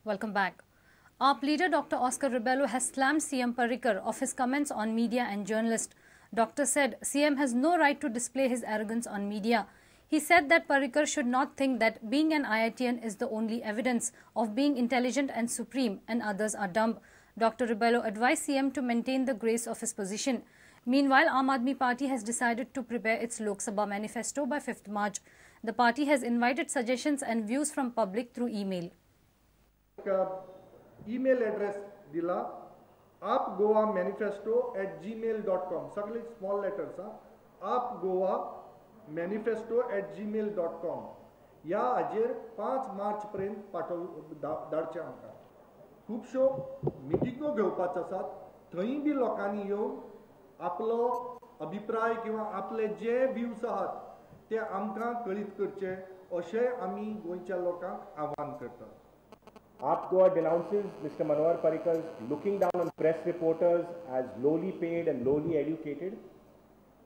Welcome back. AAP leader Dr. Oscar Rebello has slammed CM Parrikar of his comments on media and journalists. Doctor said CM has no right to display his arrogance on media. He said that Parrikar should not think that being an IITian is the only evidence of being intelligent and supreme and others are dumb. Dr. Rebello advised CM to maintain the grace of his position. Meanwhile, Aam Aadmi Party has decided to prepare its Lok Sabha manifesto by 5th March. The party has invited suggestions and views from public through email. Email address dila aapgoamanifesto@gmail.com. Sagle small letters aapgoamanifesto@gmail.com. या हाजेर 5 मार्च पर्यंत धाडचे आमकां. खुबश्यो मिटिंगो घेवपाच्यो आसात. थंय B लोकांनी येवन आपलो अभिप्राय किंवा आपले जे व्ह्यूज आहात ते आमकां कळीत करचे अशें आमी गोंयच्या लोकांक आव्हान करतात. AAP denounces Mr. Manohar Parrikar's looking down on press reporters as lowly paid and lowly educated.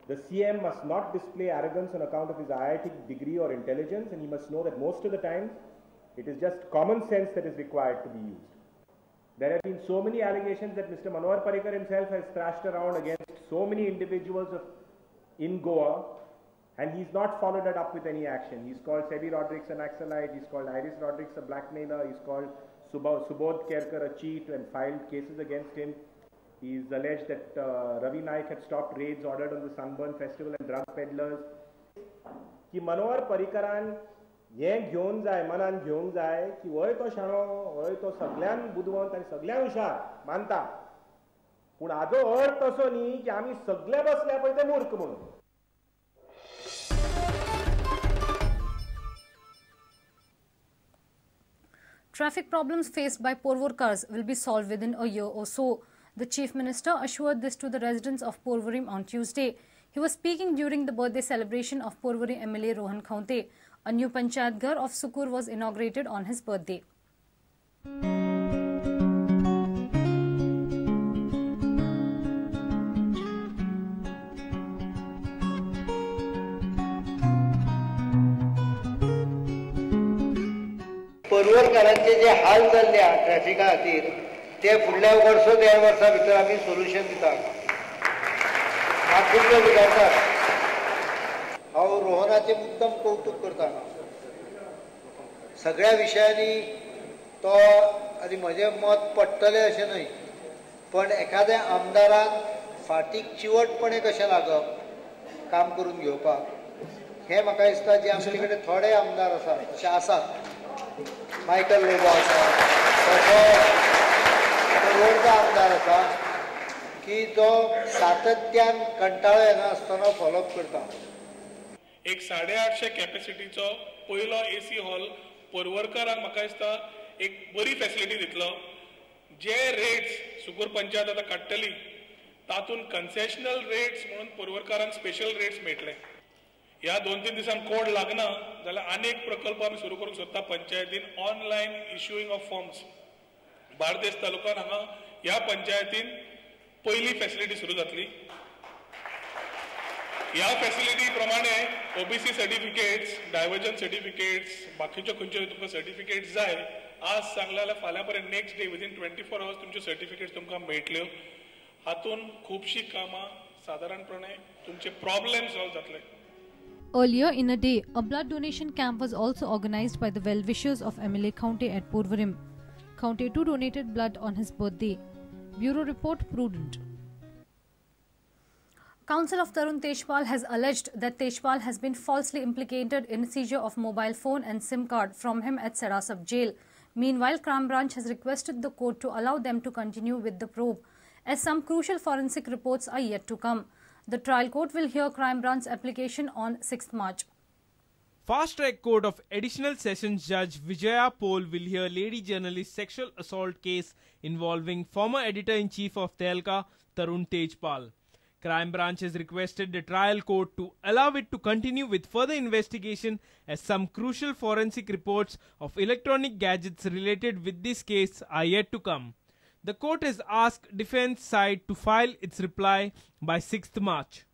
The CM must not display arrogance on account of his IIT degree or intelligence, and he must know that most of the time it is just common sense that is required to be used. There have been so many allegations that Mr. Manohar Parrikar himself has thrashed around against so many individuals in Goa, and he's not followed it up with any action. He's called Sebi Rodrigues an Naxalite, he's called Iris Rodrigues a blackmailer, he's called Subodh Kerkar a cheat and filed cases against him. He's alleged that Ravi Naik had stopped raids ordered on the Sunburn Festival and drug peddlers. Ki Manohar Parrikaran हे घेवन जाय, मनान घेवंक जाय की वय तो शाणो, वय तो सगळ्यान बुदवंत आनी सगळ्यान हुशार मानता, पूण हाजो अर्थ असो न्ही की आमी सगळे बसल्या पळय ते मूर्ख म्हणून. Traffic problems faced by Porvorkars will be solved within a year or so. The Chief Minister assured this to the residents of Porvorim on Tuesday. He was speaking during the birthday celebration of Porvorim MLA Rohan Khaunte. A new Panchayat Ghar of Sukur was inaugurated on his birthday. पर्वरकारांचे जे हाल जाल्ले ट्रॅफिका खातीर ते फुडल्या verse 1.5 वर्सां भितर आमी solution दितात. म्हाका खूब लोक विचारतात. हांव रोहनाचें मुद्दम कौतुक करता. सगळ्या विशयांनी तो आनी म्हजें मत पडटलें अशें न्हय, पण एखाद्या आमदाराक फाटीक चिवटपणे कशें लागप काम करून घेवपाक हें म्हाका दिसता. जे आमचे कडेन थोडे आमदार आसात अशे आसात, मायकल लेबो आसा, व्हडलो आमदार आसा की जो सातत्यान कंटाळो येनासतना फॉलोअप करता. एक 850 कॅपॅसिटीचो पयलो AC हॉल पर्वरकारांक म्हाका दिसता एक बरी फॅसिलिटी दितलो. जे रेट्स सुकूर पंचायत आतां काडटली तातूंत कन्सेशनल रेट्स म्हणून पर्वरकारांक स्पेशल रेट्स मेळटले. ह्या 2-3 दिसान कोड लागना जाल्यार अनेक प्रकल्प आमी सुरू करूंक सोदता पंचायतीन. Online issuing of forms Bardez तालुक्यान हांगा ह्या पंचायतीन पयली फॅसिलिटी सुरू जातली. ह्या फॅसिलिटी प्रमाणे OBC सर्टिफिकेट्स, डायव्हर्जन सर्टिफिकेट्स, बाकीच्यो खंयच्यो तुमकां सर्टिफिकेट्स जाय आज सांगले जाल्यार फाल्यां पर्यंत नेक्स्ट डे विदीन 24 hours तुमच्यो सर्टिफिकेट्स तुमकां मेळटल्यो. हातून खुबशीं कामां सादारणपणे तुमचे प्रॉब्लेम सॉल्व जातले. Earlier in a day, a blood donation camp was also organized by the well-wishers of MLA Khaunte at Porvorim. Khaunte too donated blood on his birthday. Bureau Report, Prudent. Counsel of Tarun Tejpal has alleged that Tejpal has been falsely implicated in seizure of mobile phone and SIM card from him at Sarasap jail. Meanwhile, Crime Branch has requested the court to allow them to continue with the probe, as some crucial forensic reports are yet to come. The trial court will hear Crime Branch's application on 6th March. Fast-track court of Additional Sessions Judge Vijaya Pol will hear lady journalist sexual assault case involving former editor-in-chief of Tehelka, Tarun Tejpal. Crime Branch has requested the trial court to allow it to continue with further investigation as some crucial forensic reports of electronic gadgets related with this case are yet to come. The court has asked defense side to file its reply by 6th March.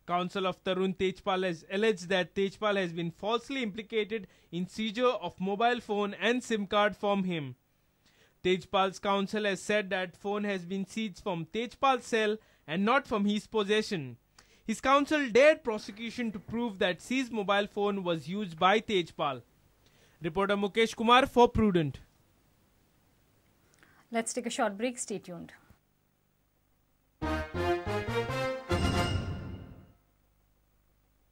Counsel of Tarun Tejpal has alleged that Tejpal has been falsely implicated in seizure of mobile phone and SIM card from him. Tejpal's counsel has said that phone has been seized from Tejpal's cell and not from his possession. His counsel dared prosecution to prove that seized mobile phone was used by Tejpal. Reporter Mukesh Kumar for Prudent. Let's take a short break. Stay tuned.